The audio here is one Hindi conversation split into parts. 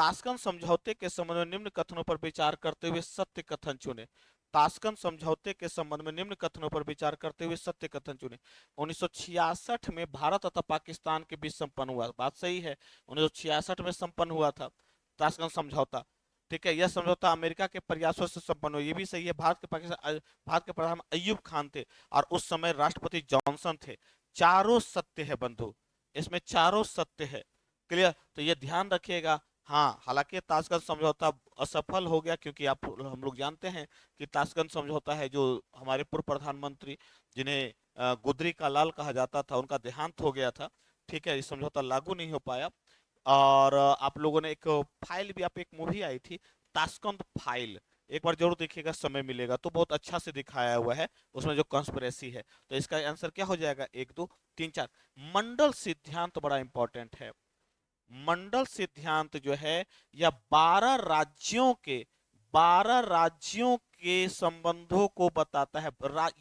ताशकंद समझौते के संबंध में निम्न कथनों पर विचार करते हुए सत्य कथन चुने। ताशकंद समझौते के संबंध में निम्न कथनों पर विचार करते हुए सत्य कथन चुने। 1966 में भारत तथा पाकिस्तान के बीच संपन्न हुआ, बात सही है, 1966 में संपन्न हुआ था ताशकंद समझौता। ठीक है, यह समझौता अमेरिका के प्रयासों से संपन्न हुआ, ये भी सही है। भारत के प्रधान अय्यूब खान थे और उस समय राष्ट्रपति जॉनसन थे। चारों सत्य है बंधु, इसमें चारों सत्य है। क्लियर, तो ये ध्यान रखिएगा। हाँ, हालांकि ताशकंद समझौता असफल हो गया, क्योंकि आप हम लोग जानते हैं कि ताशकंद समझौता है जो हमारे पूर्व प्रधानमंत्री जिन्हें गुदरी का लाल कहा जाता था, उनका देहांत हो गया था। ठीक है, इस समझौता लागू नहीं हो पाया। और आप लोगों ने एक फाइल भी, आप एक मूवी आई थी ताशकंद फाइल, एक बार जरूर देखिएगा, समय मिलेगा तो, बहुत अच्छा से दिखाया हुआ है उसमें जो कॉन्स्पिरेसी है। तो इसका आंसर क्या हो जाएगा, 1 2 3 4। मंडल सिद्धांत बड़ा इंपॉर्टेंट है। मंडल सिद्धांत जो है यह 12 राज्यों के संबंधों को बताता है।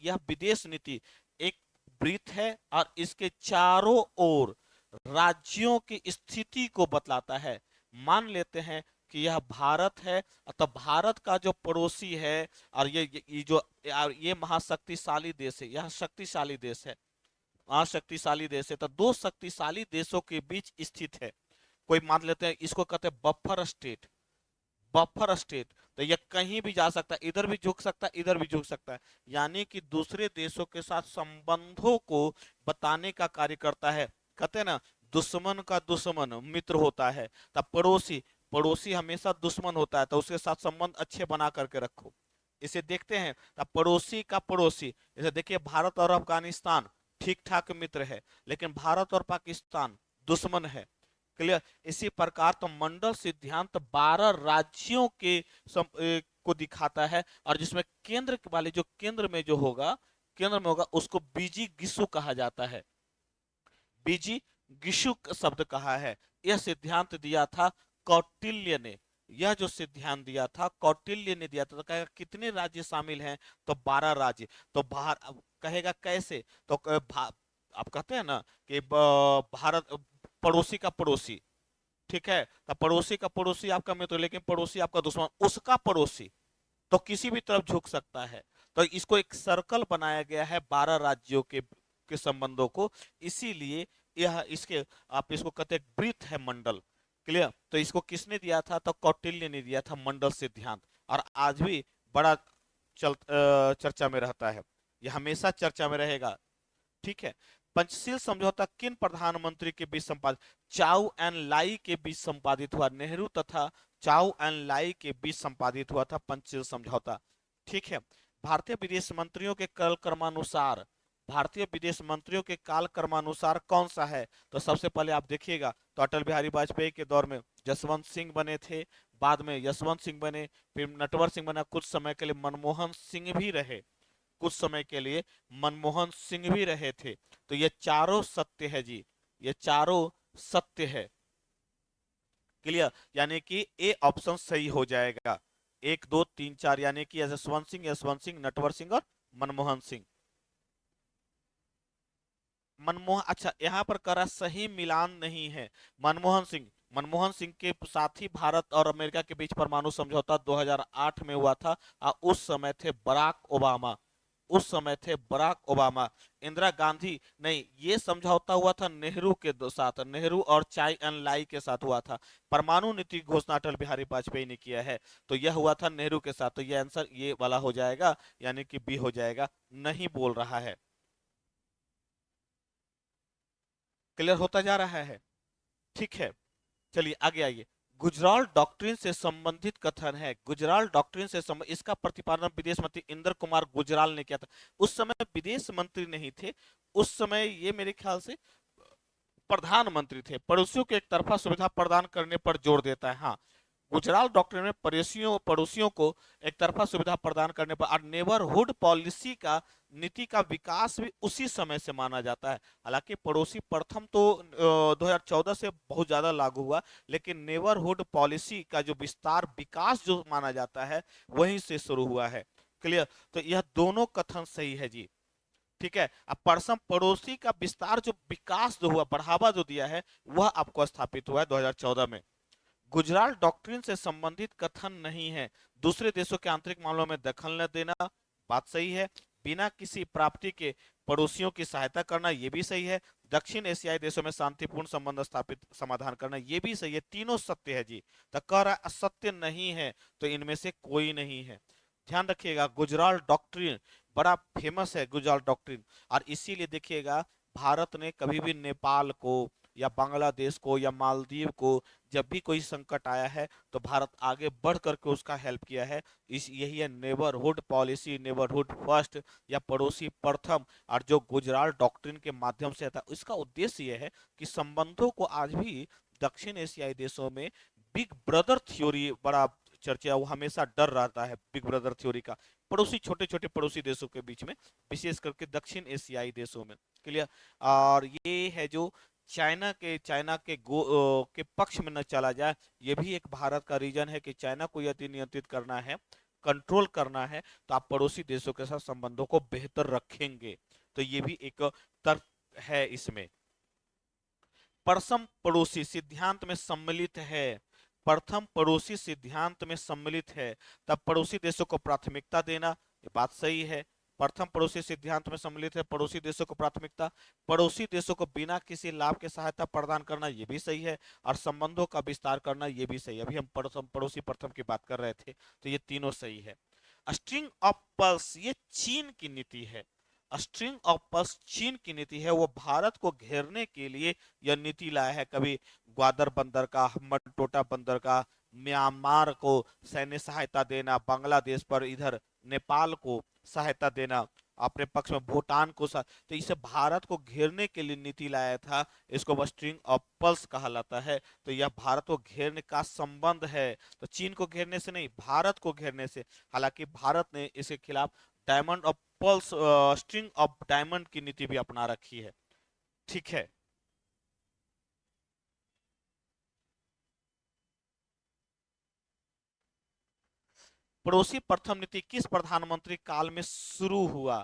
यह विदेश नीति एक वृत्त है और इसके चारों ओर राज्यों की स्थिति को बतलाता है। मान लेते हैं कि यह भारत है, तो भारत का जो पड़ोसी है, और ये जो ये महाशक्तिशाली देश है, यह शक्तिशाली देश है, महाशक्तिशाली देश है, तो दो शक्तिशाली देशों के बीच स्थित है। कोई मान लेते हैं इसको कहते हैं बफर स्टेट। बफर स्टेट, तो ये कहीं भी जा सकता है, इधर भी झुक सकता है, इधर भी झुक सकता है, यानी कि दूसरे देशों के साथ संबंधों को बताने का कार्य करता है। कहते हैं ना, दुश्मन का दुश्मन मित्र होता है, तब पड़ोसी, पड़ोसी हमेशा दुश्मन होता है, तो उसके साथ संबंध अच्छे बना करके रखो। इसे देखते हैं, तब पड़ोसी का पड़ोसी, इसे देखिए, भारत और अफगानिस्तान ठीक ठाक मित्र है, लेकिन भारत और पाकिस्तान दुश्मन है। क्लियर, इसी प्रकार तो मंडल सिद्धांत 12 राज्यों के को दिखाता है, और जिसमें केंद्र वाले, जो केंद्र में जो होगा, केंद्र में होगा, उसको बीजी गिसु कहा जाता है। बीजी गिसु शब्द कहा है। यह सिद्धांत दिया था कौटिल्य ने। यह जो सिद्धांत दिया था कौटिल्य ने दिया था। तो कहेगा कितने राज्य शामिल हैं, तो 12 राज्य। तो बाहर अब कहेगा कैसे, तो आप कहते हैं ना कि भारत पड़ोसी का पड़ोसी, ठीक है, तो पड़ोसी का पड़ोसी आपका मित्र, लेकिन पड़ोसी आपका दुश्मन, उसका पड़ोसी तो किसी भी तरफ झुक सकता है। तो इसको एक सर्कल बनाया गया है 12 राज्यों के संबंधों को, इसीलिए यह इसके, आप इसको कहते हैं वृत्त है, मंडल। क्लियर, तो इसको किसने दिया था, तो कौटिल्य ने दिया था मंडल सिद्धांत, और आज भी बड़ा चर्चा में रहता है, यह हमेशा चर्चा में रहेगा। ठीक है, पंचशील समझौता किन प्रधानमंत्री के बीच संपादित, चाउ एन लाई के बीच संपादित हुआ, नेहरू तथा चाउ एन लाई के बीच संपादित हुआ था पंचशील समझौता। ठीक है, भारतीय विदेश मंत्रियों के काल क्रमानुसार, भारतीय विदेश मंत्रियों के काल क्रमानुसार कौन सा है, तो सबसे पहले आप देखिएगा, तो अटल बिहारी वाजपेयी के दौर में जसवंत सिंह बने थे, बाद में यशवंत सिंह बने, फिर नटवर सिंह बना, कुछ समय के लिए मनमोहन सिंह भी रहे, कुछ समय के लिए मनमोहन सिंह भी रहे थे। तो ये चारों सत्य है जी, ये चारों सत्य है। क्लियर, यानी कि ए ऑप्शन सही हो जाएगा, 1 2 3 4, यानी कि यशवंत सिंह, नटवर सिंह और मनमोहन सिंह। मनमोहन, अच्छा यहाँ पर करा सही मिलान नहीं है। मनमोहन सिंह, मनमोहन सिंह के साथ ही भारत और अमेरिका के बीच परमाणु समझौता 2008 में हुआ था, और उस समय थे बराक ओबामा, उस समय थे बराक ओबामा। इंदिरा गांधी नहीं, ये समझौता हुआ था नेहरू के साथ, नेहरू और चाई एन लाई के साथ हुआ था। परमाणु नीति घोषणा अटल बिहारी वाजपेयी ने किया है, तो यह हुआ था नेहरू के साथ, तो ये आंसर ये वाला हो जाएगा, यानी कि बी हो जाएगा, नहीं बोल रहा है। क्लियर होता जा रहा है, ठीक है, चलिए आगे आइए। गुजराल डॉक्ट्रिन से संबंधित कथन है, गुजराल डॉक्ट्रिन से संबंधित, इसका प्रतिपादन विदेश मंत्री इंद्र कुमार गुजराल ने किया था। उस समय विदेश मंत्री नहीं थे, उस समय ये मेरे ख्याल से प्रधानमंत्री थे। पड़ोसियों को एक तरफा सुविधा प्रदान करने पर जोर देता है। हाँ, गुजराल डॉक्ट्रिन में पड़ोसियों पड़ोसियों को एक तरफा सुविधा प्रदान करने पर, और नेबरहुड पॉलिसी का नीति का विकास भी उसी समय से माना जाता है। हालांकि पड़ोसी प्रथम तो 2014 से बहुत ज्यादा लागू हुआ, लेकिन नेबरहुड पॉलिसी का जो विस्तार विकास जो माना जाता है वहीं से शुरू हुआ है। क्लियर, तो यह दोनों कथन सही है जी। ठीक है, अब परसम पड़ोसी का विस्तार, जो विकास जो हुआ, बढ़ावा जो दिया है, वह आपको स्थापित हुआ है 2014 में। गुजराल डॉक्ट्रिन से संबंधित कथन नहीं है। दूसरे देशों के आंतरिक मामलों में दखल न देना, बात सही है। बिना किसी प्राप्ति के पड़ोसियों की सहायता करना, ये भी सही है। दक्षिण एशियाई देशों में शांतिपूर्ण संबंध स्थापित समाधान करना, ये भी सही है। तीनों सत्य है जी। तो कह रहा है असत्य नहीं है, तो इनमें से कोई नहीं है। ध्यान रखिएगा, गुजराल डॉक्ट्रिन बड़ा फेमस है, गुजराल डॉक्ट्रिन। और इसीलिए देखिएगा, भारत ने कभी भी नेपाल को या बांग्लादेश को या मालदीव को जब भी कोई संकट आया है तो भारत आगे बढ़ करके उसका हेल्प किया है। इस यही है नेबरहुड पॉलिसी, नेबरहुड फर्स्ट या पड़ोसी प्रथम। और जो गुजराल डॉक्ट्रिन के माध्यम से आता है, इसका उद्देश्य यह है कि संबंधों को आज भी दक्षिण एशियाई देशों में बिग ब्रदर थ्योरी बड़ा चर्चा, वो हमेशा डर रहता है बिग ब्रदर थ्योरी का, पड़ोसी छोटे छोटे पड़ोसी देशों के बीच में, विशेष करके दक्षिण एशियाई देशों में। क्लियर। और ये है जो चाइना के पक्ष में न चला जाए, ये भी एक भारत का रीजन है कि चाइना को यदि नियंत्रित करना है, कंट्रोल करना है, तो आप पड़ोसी देशों के साथ संबंधों को बेहतर रखेंगे। तो ये भी एक तर्क है इसमें। प्रथम पड़ोसी सिद्धांत में सम्मिलित है, प्रथम पड़ोसी सिद्धांत में सम्मिलित है, तब पड़ोसी देशों को प्राथमिकता देना, ये बात सही है। प्रथम पड़ोसी सिद्धांत में सम्मिलित है, पड़ोसी देशों को प्राथमिकता, पड़ोसी देशों को बिना किसी लाभ के सहायता प्रदान करना, ये भी सही है। और संबंधों का विस्तार करना, ये भी सही है। अभी हम प्रथम पड़ोसी प्रथम की बात कर रहे थे, तो ये तीनों सही है। स्ट्रिंग ऑफ पर्ल्स, ये चीन की नीति है। स्ट्रिंग ऑफ पर्ल्स चीन की नीति है। वो भारत को घेरने के लिए यह नीति लाया है। कभी ग्वादर बंदर का, मटोटा बंदर का, म्यांमार को सैन्य सहायता देना, बांग्लादेश पर, इधर नेपाल को सहायता देना, अपने पक्ष में भूटान को तो इसे भारत को घेरने के लिए नीति लाया था। इसको स्ट्रिंग ऑफ पर्ल्स कहलाता है। तो यह भारत को घेरने का संबंध है। तो चीन को घेरने से नहीं, भारत को घेरने से। हालांकि भारत ने इसके खिलाफ diamond of pearls, string of diamond की नीति भी अपना रखी है। ठीक है। पड़ोसी प्रथम नीति किस प्रधानमंत्री काल में शुरू हुआ?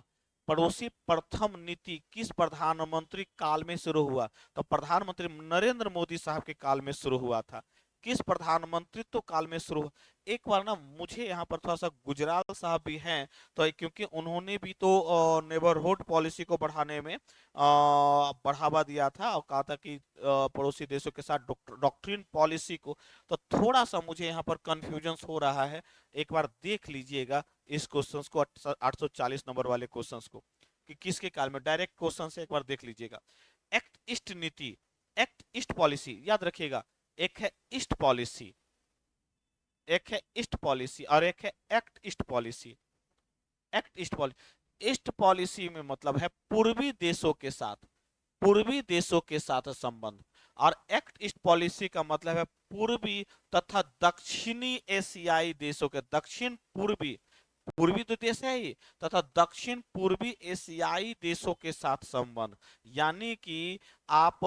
पड़ोसी प्रथम नीति किस प्रधानमंत्री काल में शुरू हुआ? तो प्रधानमंत्री नरेंद्र मोदी साहब के काल में शुरू हुआ था। किस प्रधानमंत्रित्व काल में शुरू? एक बार ना, मुझे यहाँ पर थोड़ा सा गुजराल साहब भी हैं, तो क्योंकि उन्होंने भी तो नेबरहुड पॉलिसी को बढ़ाने में बढ़ावा दिया था और कहा था कि पड़ोसी देशों के साथ डॉक्ट्रिन पॉलिसी को। तो थोड़ा सा मुझे यहाँ पर कंफ्यूजन हो रहा है। एक बार देख लीजिएगा इस क्वेश्चन को, 840 नंबर वाले क्वेश्चन को, कि किसके काल में। डायरेक्ट क्वेश्चन से एक बार देख लीजिएगा। एक्ट ईस्ट नीति, एक्ट ईस्ट पॉलिसी याद रखिएगा। एक है ईस्ट पॉलिसी, एक है ईस्ट पॉलिसी और एक है act east policy. Act east policy, east policy में मतलब है पूर्वी देशों के साथ, पूर्वी देशों के साथ संबंध। और एक्ट ईस्ट पॉलिसी का मतलब है पूर्वी तथा दक्षिणी एशियाई देशों के, दक्षिण पूर्वी, पूर्वी तो देश है ही, तथा दक्षिण पूर्वी एशियाई देशों के साथ संबंध। यानी कि आप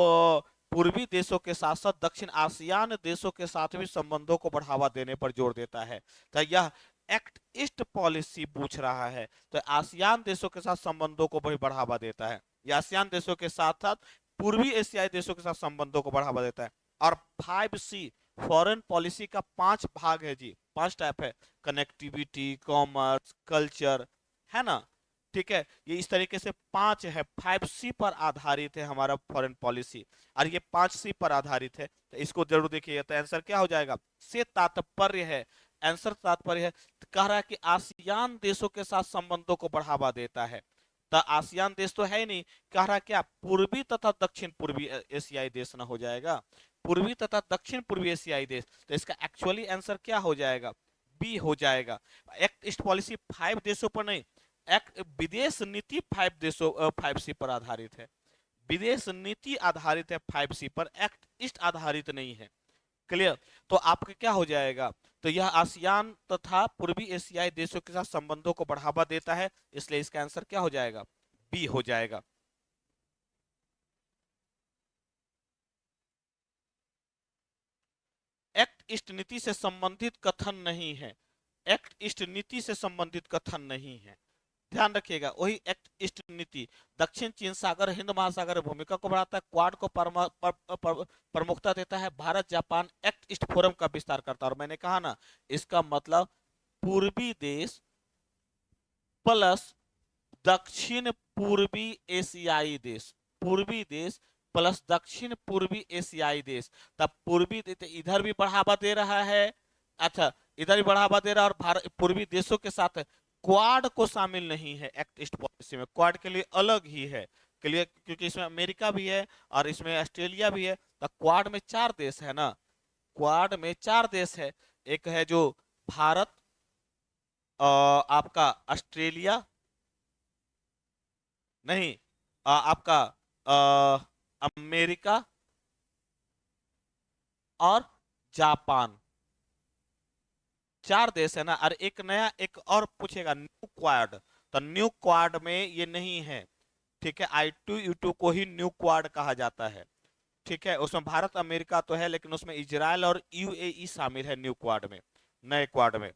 पूर्वी देशों के साथ साथ दक्षिण आसियान देशों के साथ भी संबंधों को बढ़ावा देने पर जोर देता है। तो यह एक्ट ईस्ट पॉलिसी पूछ रहा है, तो आसियान देशों के साथ संबंधों को भी बढ़ावा देता है। यह आसियान देशों के साथ साथ पूर्वी एशियाई देशों के साथ संबंधों को बढ़ावा देता है। और 5C फॉरेन पॉलिसी का 5 भाग है जी, 5 टाइप है। कनेक्टिविटी, कॉमर्स, कल्चर, है ना। ठीक है, ये इस तरीके से 5 है। 5C पर आधारित है हमारा फॉरेन पॉलिसी, और ये 5C पर आधारित है। तो इसको जरूर देखिएगा। तो आंसर क्या हो जाएगा? से तात्पर्य है, आंसर तात्पर्य है, कह रहा है कि आसियान देशों के साथ संबंधों को बढ़ावा देता है। तो आसियान देश तो है ही नहीं, कह रहा क्या पूर्वी तथा दक्षिण पूर्वी एशियाई देश ना हो जाएगा, पूर्वी तथा दक्षिण पूर्वी एशियाई देश। तो इसका एक्चुअली आंसर क्या हो जाएगा? बी हो जाएगा। एक्ट ईस्ट पॉलिसी 5 देशों पर नहीं, एक्ट विदेश नीति 5 देशों 5C पर आधारित है। विदेश नीति आधारित है 5C पर, एक्ट ईस्ट आधारित नहीं है। क्लियर। तो आपका क्या हो जाएगा? तो यह आसियान तथा पूर्वी एशियाई देशों के साथ संबंधों को बढ़ावा देता है, इसलिए इसका आंसर क्या हो जाएगा? बी हो जाएगा। एक्ट ईस्ट नीति से संबंधित कथन नहीं है, एक्ट ईस्ट नीति से संबंधित कथन नहीं है। ध्यान रखिएगा, वही एक्ट ईस्ट नीति दक्षिण चीन सागर हिंद महासागर भूमिका को बढ़ाता है, क्वाड को प्रमुखता देता है, Bharat Japan act east forum का विस्तार करता है। और मैंने कहा ना, इसका मतलब पूर्वी देश प्लस दक्षिण पूर्वी एशियाई देश, पूर्वी देश प्लस दक्षिण पूर्वी एशियाई देश। तब पूर्वी इधर भी बढ़ावा दे रहा है, अच्छा इधर भी बढ़ावा दे रहा है, और भारत पूर्वी देशों के साथ क्वाड को शामिल नहीं है एक्ट ईस्ट पॉलिसी में, क्वाड के लिए अलग ही है। क्लियर, क्योंकि इसमें अमेरिका भी है और इसमें ऑस्ट्रेलिया भी है। तो क्वाड में 4 देश है ना, क्वाड में 4 देश है। एक है जो भारत, आपका ऑस्ट्रेलिया, नहीं, आपका अमेरिका और जापान, 4 देश है ना। और एक नया एक और पूछेगा, न्यू क्वाड, तो न्यू क्वाड में ये नहीं है, ठीक है। I2U2 को ही न्यू क्वाड कहा जाता है, ठीक है। उसमें भारत अमेरिका तो है, लेकिन उसमें इजराइल और UAE शामिल है न्यू क्वाड में, नए क्वाड में।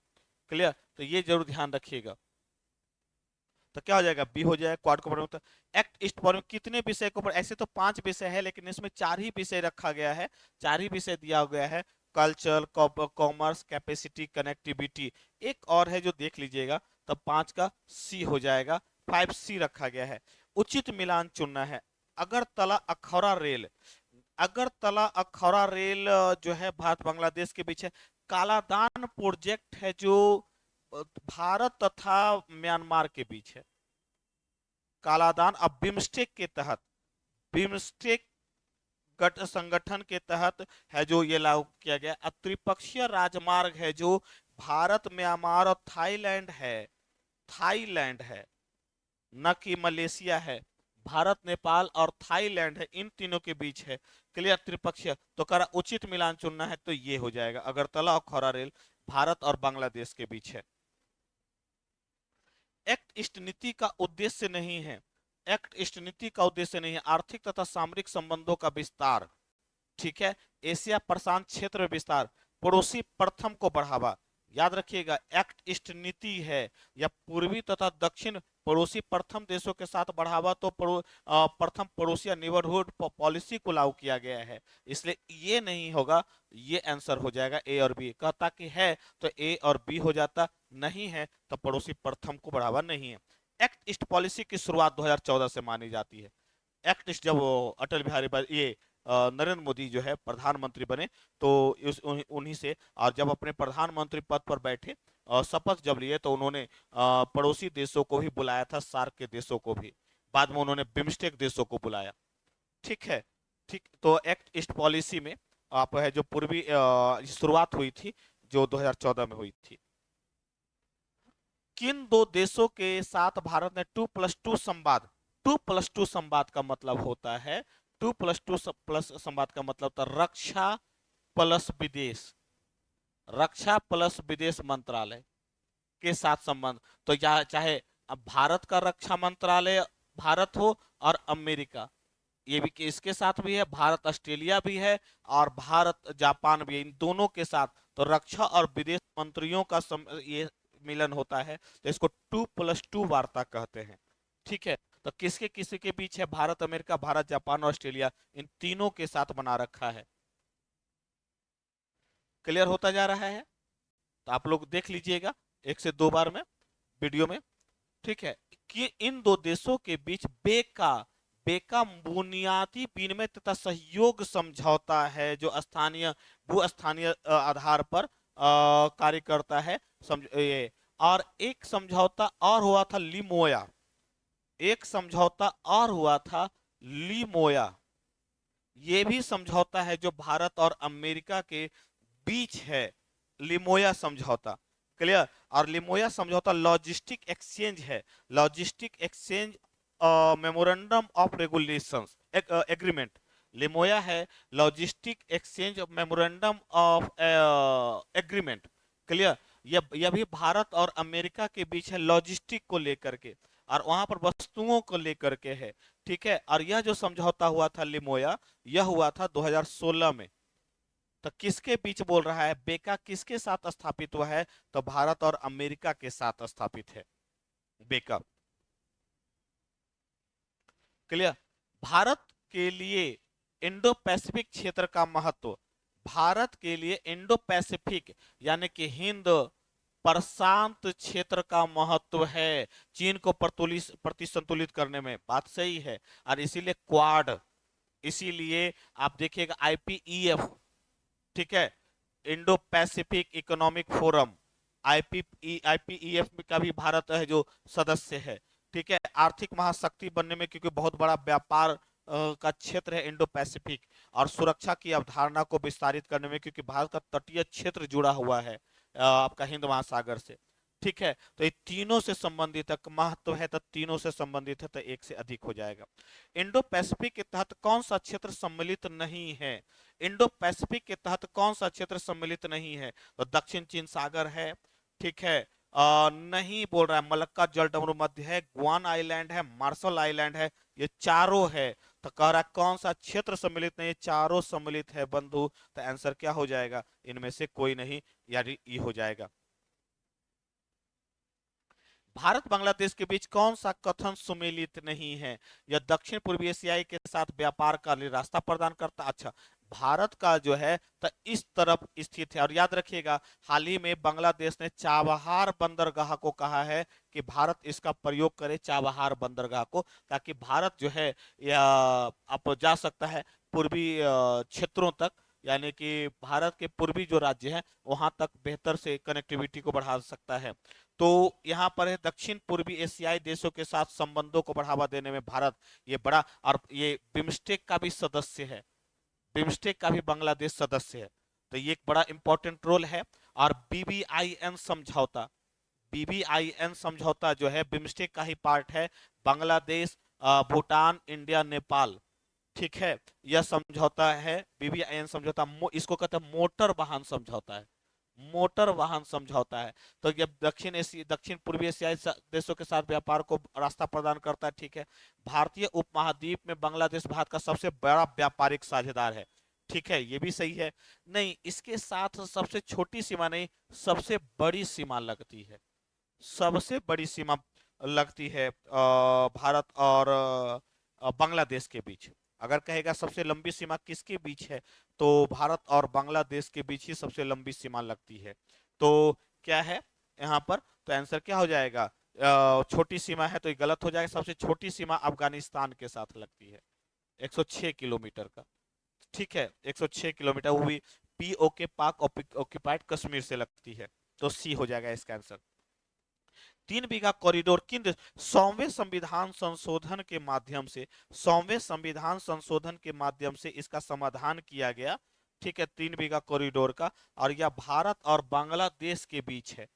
क्लियर, तो ये जरूर ध्यान रखिएगा। तो क्या हो जाएगा, बी हो जाएगा, क्वाड को एक्ट ईस्ट फोरम कितने विषय को, ऐसे तो 5 विषय है, लेकिन इसमें 4 ही विषय रखा गया है, 4 ही विषय दिया गया है, कल्चर, कॉमर्स, कैपेसिटी, कनेक्टिविटी। एक और है जो देख लीजिएगा, तब 5 का सी हो जाएगा, 5C रखा गया है। उचित मिलान चुनना है, अगरतला अखौरा रेल, अगरतला अखौरा रेल जो है भारत बांग्लादेश के बीच है। कालादान प्रोजेक्ट है जो भारत तथा म्यांमार के बीच है। कालादान अब बिम्स्टेक के तहत, बिम्स्टेक गठ संगठन के तहत है जो ये लागू किया गया। अब त्रिपक्षीय राजमार्ग है जो भारत म्यांमार और थाईलैंड है, थाईलैंड है, न कि मलेशिया है, भारत नेपाल और थाईलैंड है, इन तीनों के बीच है। क्लियर, त्रिपक्षीय। तो करा उचित मिलान चुनना है, तो ये हो जाएगा अगरतला और खौरा रेल भारत और बांग्लादेश के बीच है। एक्ट ईस्ट नीति का उद्देश्य नहीं है, एक्ट ईस्ट नीति का उद्देश्य नहीं है आर्थिक तथा सामरिक संबंधों का विस्तार, ठीक है। एशिया प्रशांत क्षेत्र में विस्तार, पड़ोसी प्रथम को बढ़ावा। याद रखिएगा, एक्ट ईस्ट नीति है या पूर्वी तथा दक्षिण पड़ोसी प्रथम देशों के साथ बढ़ावा, तो प्रथम पड़ोसी या नेबरहुड पॉलिसी को लागू किया गया है, इसलिए ये नहीं होगा, ये आंसर हो जाएगा ए और बी। कहता कि है तो ए और बी हो जाता, नहीं है तो पड़ोसी प्रथम को बढ़ावा नहीं है। एक्ट ईस्ट पॉलिसी की शुरुआत 2014 से मानी जाती है। एक्ट ईस्ट जब अटल बिहारी ये नरेंद्र मोदी जो है प्रधानमंत्री बने, तो उन्हीं से, और जब अपने प्रधानमंत्री पद पर बैठे शपथ जब लिए, तो उन्होंने पड़ोसी देशों को भी बुलाया था, सार्क के देशों को भी, बाद में उन्होंने बिम्स्टेक देशों को बुलाया, ठीक है। ठीक, तो एक्ट ईस्ट पॉलिसी में आप है जो पूर्वी शुरुआत हुई थी जो 2014 में हुई थी। किन 2 देशों के साथ भारत ने 2+2 संवाद, 2+2 संवाद का मतलब होता है, 2+2 प्लस संवाद का मतलब होता है रक्षा प्लस विदेश, रक्षा प्लस विदेश मंत्रालय के साथ संबंध। तो चाहे अब भारत का रक्षा मंत्रालय भारत हो और अमेरिका, ये भी इसके साथ भी है, भारत ऑस्ट्रेलिया भी है और भारत जापान भी है, इन दोनों के साथ तो रक्षा और विदेश मंत्रियों का ये मिलन होता है, तो इसको 2+2 वार्ता कहते हैं, ठीक है। तो किसके किसी के बीच है, भारत अमेरिका, भारत जापान और ऑस्ट्रेलिया, इन तीनों के साथ बना रखा है। क्लियर होता जा रहा है, तो आप लोग देख लीजिएगा 1 से 2 बार में वीडियो में, ठीक है। कि इन 2 देशों के बीच बेका, बेका बुनियादी विनिमय तथा सहयोग समझौता है जो स्थानीय भू स्थानीय आधार पर कार्य करता है, समझ ये। और एक समझौता और हुआ था लिमोया, एक समझौता और हुआ था लिमोया, ये भी समझौता है जो भारत और अमेरिका के बीच है, लिमोया समझौता। क्लियर, और लिमोया समझौता लॉजिस्टिक एक्सचेंज है, logistic exchange memorandum of regulations agreement, LEMOA है logistic exchange memorandum of agreement. Clear, यह भी भारत और अमेरिका के बीच है लॉजिस्टिक को लेकर के, और वहां पर वस्तुओं को लेकर के है, ठीक है। और यह जो समझौता हुआ था लिमोया, यह हुआ था 2016 में। तो किसके बीच बोल रहा है, बेका किसके साथ स्थापित हुआ है, तो भारत और अमेरिका के साथ स्थापित है बेका। क्लियर। भारत के लिए इंडो पैसिफिक क्षेत्र का महत्व, भारत के लिए इंडो पैसिफिक यानी कि हिंद प्रशांत क्षेत्र का महत्व है चीन को प्रतिसंतुलित करने में, बात सही है। और इसीलिए क्वाड, इसीलिए आप देखिएगा आईपीईएफ, ठीक है, Indo Pacific economic forum, IPEF का भी भारत है जो सदस्य है, ठीक है, आर्थिक महाशक्ति बनने में, क्योंकि बहुत बड़ा व्यापार का क्षेत्र है इंडो पैसिफिक, और सुरक्षा की अवधारणा को विस्तारित करने में, क्योंकि भारत का तटीय क्षेत्र जुड़ा हुआ है आपका हिंद महासागर से, ठीक है। तो ये तीनों से संबंधित है, महत्व है तो तीनों से संबंधित है, तो एक से अधिक हो जाएगा। इंडो पैसिफिक के तहत कौन सा क्षेत्र सम्मिलित नहीं है? इंडो पैसिफिक के तहत कौन सा क्षेत्र सम्मिलित नहीं है? तो दक्षिण चीन सागर है, ठीक है, नहीं बोल रहा है, मलक्का जलडमरू मध्य है, गुआन आइलैंड है, मार्शल आइलैंड है, ये चारों है। तो कह रहा है कौन सा क्षेत्र सम्मिलित नहीं, चारों सम्मिलित है बंधु। तो आंसर क्या हो जाएगा? इनमें से कोई नहीं, यानी ई हो जाएगा। भारत बांग्लादेश के बीच कौन सा कथन सुमेलित नहीं है? यह दक्षिण पूर्वी एशियाई के साथ व्यापार का लिए रास्ता प्रदान करता। अच्छा, भारत का जो है तो इस तरफ स्थित है, और याद रखिएगा हाल ही में बांग्लादेश ने चाबहार बंदरगाह को कहा है कि भारत इसका प्रयोग करे, चाबहार बंदरगाह को, ताकि भारत जो है यह आप जा सकता है पूर्वी क्षेत्रों तक, यानी कि भारत के पूर्वी जो राज्य है वहां तक बेहतर से कनेक्टिविटी को बढ़ा सकता है। तो यहाँ पर है दक्षिण पूर्वी एशियाई देशों के साथ संबंधों को बढ़ावा देने में भारत ये बड़ा, और ये बिम्स्टेक का भी सदस्य है, बिम्स्टेक का भी बांग्लादेश सदस्य है, तो ये एक बड़ा इंपॉर्टेंट रोल है। और बीबीआईएन समझौता, बीबीआईएन समझौता जो है बिम्स्टेक का ही पार्ट है, बांग्लादेश भूटान इंडिया नेपाल, ठीक है, यह समझौता है बीबीआईएन समझौता, इसको कहते हैं मोटर वाहन समझौता है, मोटर वाहन समझौता है। तो ये दक्षिण पूर्वी एशियाई देशों के साथ व्यापार को रास्ता प्रदान करता है, ठीक है। भारतीय उपमहाद्वीप में बांग्लादेश भारत का सबसे बड़ा व्यापारिक साझेदार है, ठीक है, ये भी सही है। नहीं, इसके साथ सबसे छोटी सीमा नहीं, सबसे बड़ी सीमा लगती है, सबसे बड़ी सीमा लगती है भारत और बांग्लादेश के बीच। अगर कहेगा सबसे लंबी सीमा किसके बीच है, तो भारत और बांग्लादेश के बीच ही सबसे लंबी सीमा लगती है। तो क्या है यहाँ पर? तो आंसर क्या हो जाएगा? छोटी सीमा है तो ये गलत हो जाएगा, सबसे छोटी सीमा अफगानिस्तान के साथ लगती है, 106 किलोमीटर का, ठीक है, 106 किलोमीटर, वो भी पीओके पाक ऑक्यूपाइड कश्मीर से लगती है। तो सी हो जाएगा इसका आंसर। 3 बीघा कॉरिडोर किन 100वें संविधान संशोधन के माध्यम से, 100वें संविधान संशोधन के माध्यम से इसका समाधान किया गया, ठीक है, 3 बीघा कॉरिडोर का, और यह भारत और बांग्लादेश के बीच है।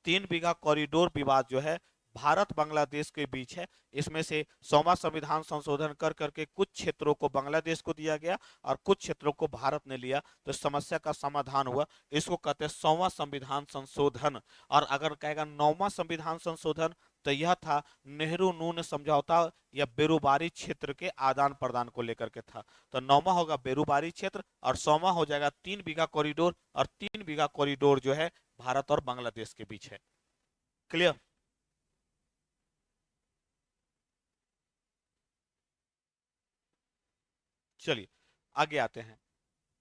3 बीघा कॉरिडोर विवाद जो है भारत बांग्लादेश के बीच है। इसमें से 100वां संविधान संशोधन कर करके कुछ क्षेत्रों को बांग्लादेश को दिया गया और कुछ क्षेत्रों को भारत ने लिया, तो समस्या का समाधान हुआ। इसको कहते हैं 100वां संविधान संशोधन। और अगर कहेगा 9वां संविधान संशोधन, तो यह था नेहरू नून समझौता या बेरुबारी क्षेत्र के आदान प्रदान को लेकर के था। तो 9वां होगा बेरुबारी क्षेत्र, और 100वां हो जाएगा 3 बीघा कॉरिडोर, और 3 बीघा कॉरिडोर जो है भारत और बांग्लादेश के बीच है। क्लियर? चलिए आगे आते हैं।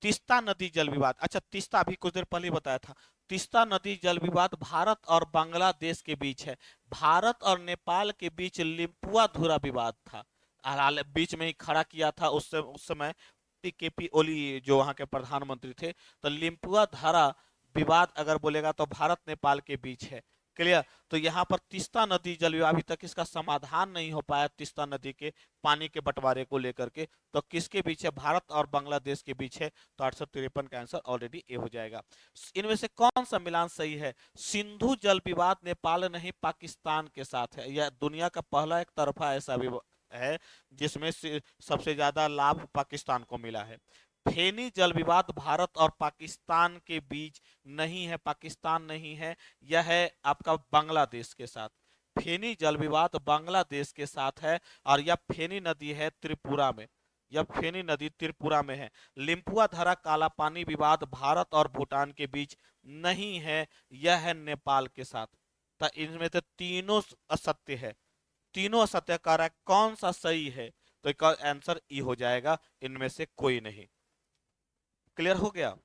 तीस्ता नदी जल विवाद, अच्छा तीस्ता अभी कुछ देर पहले बताया था, तीस्ता नदी जल विवाद भारत और बांग्लादेश के बीच है। भारत और नेपाल के बीच लिम्पुआ धुरा विवाद था, बीच में ही खड़ा किया था उस समय केपी ओली जो वहां के प्रधानमंत्री थे। तो लिम्पुआ धारा विवाद अगर बोलेगा तो भारत नेपाल के बीच है। क्लियर? तो यहाँ पर तीस्ता नदी जल विवाद, अभी तक इसका समाधान नहीं हो पाया, तीस्ता नदी के पानी के बंटवारे को लेकर के, तो किसके बीच है? भारत और बांग्लादेश के बीच है। तो 853 का आंसर ऑलरेडी ए हो जाएगा। इनमें से कौन सा मिलान सही है? सिंधु जल विवाद नेपाल नहीं पाकिस्तान के साथ है, यह दुनिया का पहला एक तरफा ऐसा है जिसमें से सबसे ज्यादा लाभ पाकिस्तान को मिला है। फेनी जल विवाद भारत और पाकिस्तान के बीच नहीं है, पाकिस्तान नहीं है, यह है आपका बांग्लादेश के साथ। फेनी जल विवाद बांग्लादेश के साथ है, और यह फेनी नदी है त्रिपुरा में, यह फेनी नदी त्रिपुरा में है। लिम्पुआ धारा काला पानी विवाद भारत और भूटान के बीच नहीं है, यह है नेपाल के साथ। तो इनमें तो तीनों असत्य है, तीनों असत्य कह रहा है, कौन सा सही है? तो इसका आंसर ई हो जाएगा, इनमें से कोई नहीं। क्लियर हो गया?